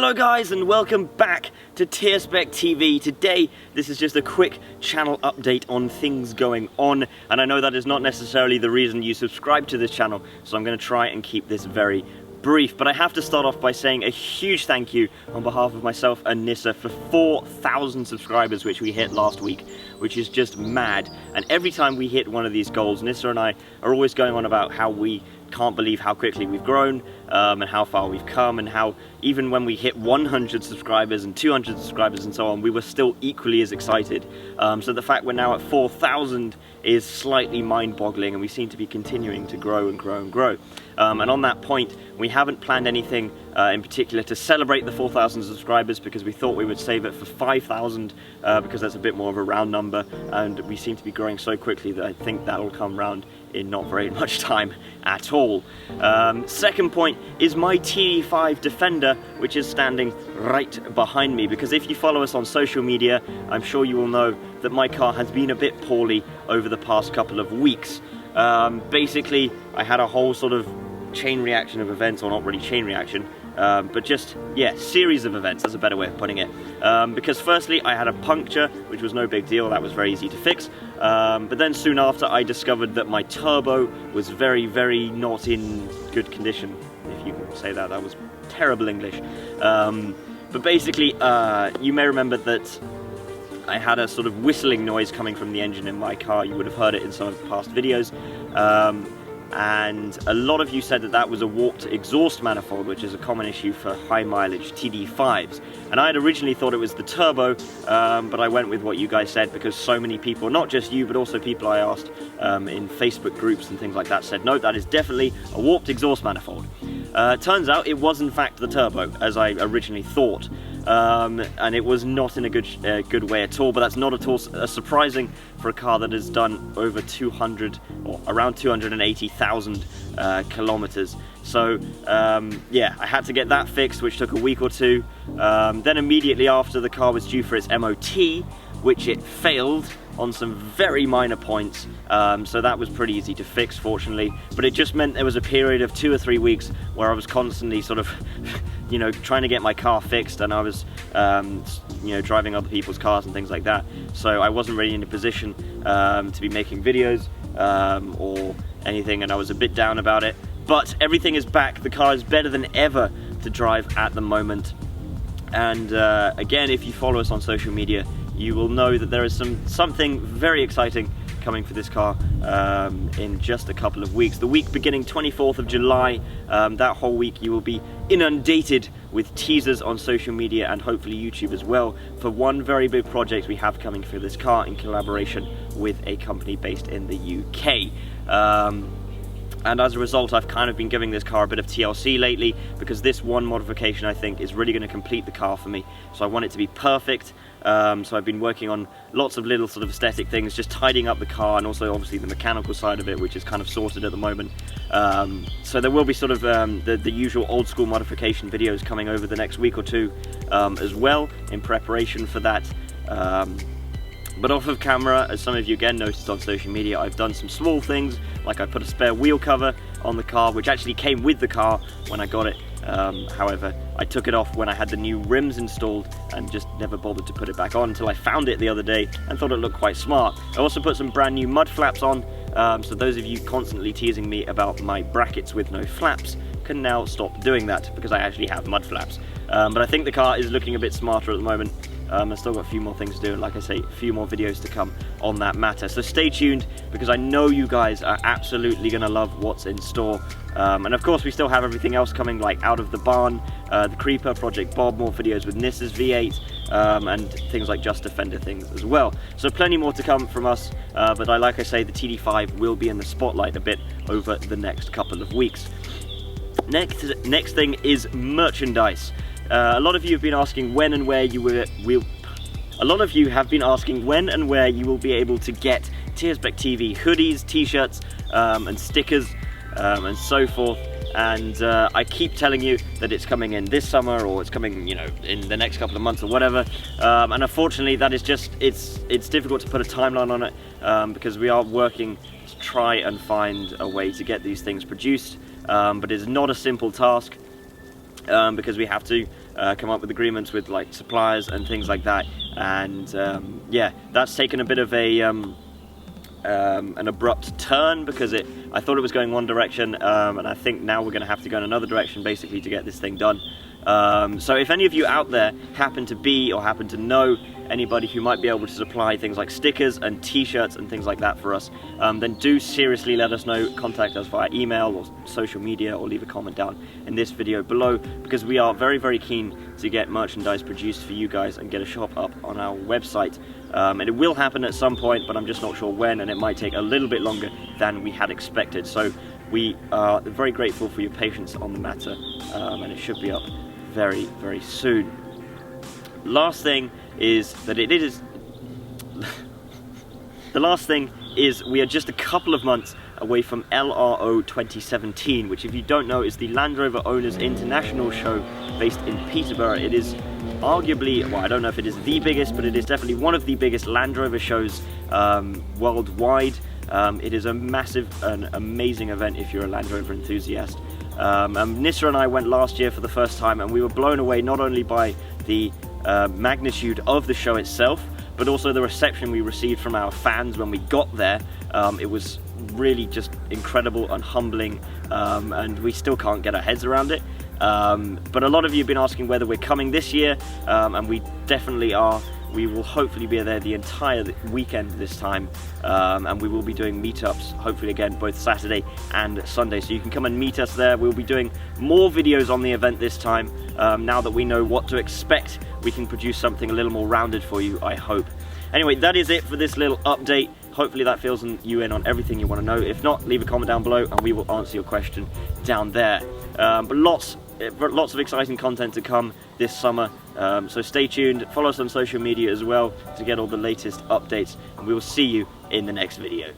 Hello guys and welcome back to TirsbaekTV. Today this is just a quick channel update on things going on, and I know that is not necessarily the reason you subscribe to this channel, so I'm going to try and keep this very brief. But I have to start off by saying a huge thank you on behalf of myself and Nissa for 4,000 subscribers, which we hit last week, which is just mad. And every time we hit one of these goals, Nissa and I are always going on about how we can't believe how quickly we've grown and how far we've come, and how even when we hit 100 subscribers and 200 subscribers and so on, we were still equally as excited. So the fact we're now at 4,000 is slightly mind-boggling, and we seem to be continuing to grow and grow and grow. And on that point, we haven't planned anything in particular to celebrate the 4,000 subscribers, because we thought we would save it for 5,000 because that's a bit more of a round number, and we seem to be growing so quickly that I think that'll come round in not very much time at all. Second point is my TD5 Defender, which is standing right behind me, because if you follow us on social media, I'm sure you will know that my car has been a bit poorly over the past couple of weeks. Basically, I had a whole sort of chain reaction of events, or not really chain reaction, but just, yeah, series of events, that's a better way of putting it. Because firstly, I had a puncture, which was no big deal, that was very easy to fix. But then soon after, I discovered that my turbo was very, very not in good condition, if you can say that. That was terrible English. But basically, you may remember that I had a sort of whistling noise coming from the engine in my car. You would have heard it in some of the past videos. And a lot of you said that that was a warped exhaust manifold, which is a common issue for high mileage TD5s. And I had originally thought it was the turbo, but I went with what you guys said, because so many people, not just you, but also people I asked in Facebook groups and things like that, said no, that is definitely a warped exhaust manifold. Turns out it was in fact the turbo, as I originally thought. And it was not in a good way at all, but that's not at all surprising for a car that has done over 200 or around 280,000 kilometers. So yeah, I had to get that fixed, which took a week or two. Then immediately after, the car was due for its MOT, which it failed on some very minor points, so that was pretty easy to fix, fortunately. But it just meant there was a period of 2 or 3 weeks where I was constantly sort of you know, trying to get my car fixed, and I was you know, driving other people's cars and things like that, so I wasn't really in a position to be making videos or anything, and I was a bit down about it. But everything is back. The car is better than ever to drive at the moment. And again, if you follow us on social media, you will know that there is something very exciting coming for this car in just a couple of weeks. The week beginning 24th of July, that whole week you will be inundated with teasers on social media and hopefully YouTube as well, for one very big project we have coming for this car in collaboration with a company based in the UK. And as a result, I've kind of been giving this car a bit of TLC lately, because this one modification, I think, is really going to complete the car for me. So I want it to be perfect. So I've been working on lots of little sort of aesthetic things, just tidying up the car, and also obviously the mechanical side of it, which is kind of sorted at the moment. So there will be sort of the usual old school modification videos coming over the next week or two as well, in preparation for that. But off of camera, as some of you again noticed on social media, I've done some small things, like I put a spare wheel cover on the car, which actually came with the car when I got it. However, I took it off when I had the new rims installed and just never bothered to put it back on until I found it the other day and thought it looked quite smart. I also put some brand new mud flaps on, so those of you constantly teasing me about my brackets with no flaps can now stop doing that, because I actually have mud flaps. But I think the car is looking a bit smarter at the moment. I've still got a few more things to do, and like I say, a few more videos to come on that matter. So stay tuned, because I know you guys are absolutely going to love what's in store. And of course, we still have everything else coming, like Out of the Barn, the Creeper, Project Bob, more videos with Nissa's V8, and things like Just Defender things as well. So plenty more to come from us, but like I say, the TD5 will be in the spotlight a bit over the next couple of weeks. Next thing is merchandise. A lot of you have been asking when and where you will be able to get TirsbaekTV hoodies, t-shirts, and stickers, and so forth. And I keep telling you that it's coming in this summer, or it's coming, you know, in the next couple of months or whatever. And unfortunately, that is just, it's difficult to put a timeline on it, because we are working to try and find a way to get these things produced. But it's not a simple task. because we have to come up with agreements with like suppliers and things like that. And yeah, that's taken a bit of a an abrupt turn, because I thought it was going one direction, and I think now we're going to have to go in another direction basically to get this thing done. So if any of you out there happen to be or happen to know anybody who might be able to supply things like stickers and t-shirts and things like that for us, then do seriously let us know. Contact us via email or social media, or leave a comment down in this video below, because we are very, very keen to get merchandise produced for you guys and get a shop up on our website. And it will happen at some point, but I'm just not sure when, and it might take a little bit longer than we had expected. So we are very grateful for your patience on the matter, and it should be up very, very soon. Last thing is that the last thing is we are just a couple of months away from LRO 2017, which, if you don't know, is the Land Rover Owners International Show based in Peterborough. It is arguably, well, I don't know if it is the biggest, but it is definitely one of the biggest Land Rover shows worldwide. It is a massive and amazing event if you're a Land Rover enthusiast. Nissa and I went last year for the first time, and we were blown away not only by the magnitude of the show itself, but also the reception we received from our fans when we got there. It was really just incredible and humbling, and we still can't get our heads around it. But a lot of you have been asking whether we're coming this year, and we definitely are. We will hopefully be there the entire weekend this time, and we will be doing meetups, hopefully again, both Saturday and Sunday. So you can come and meet us there. We'll be doing more videos on the event this time. Now that we know what to expect, we can produce something a little more rounded for you, I hope. Anyway, that is it for this little update. Hopefully that fills you in on everything you want to know. If not, leave a comment down below and we will answer your question down there. But lots of exciting content to come this summer, so stay tuned. Follow us on social media as well to get all the latest updates, and we will see you in the next video.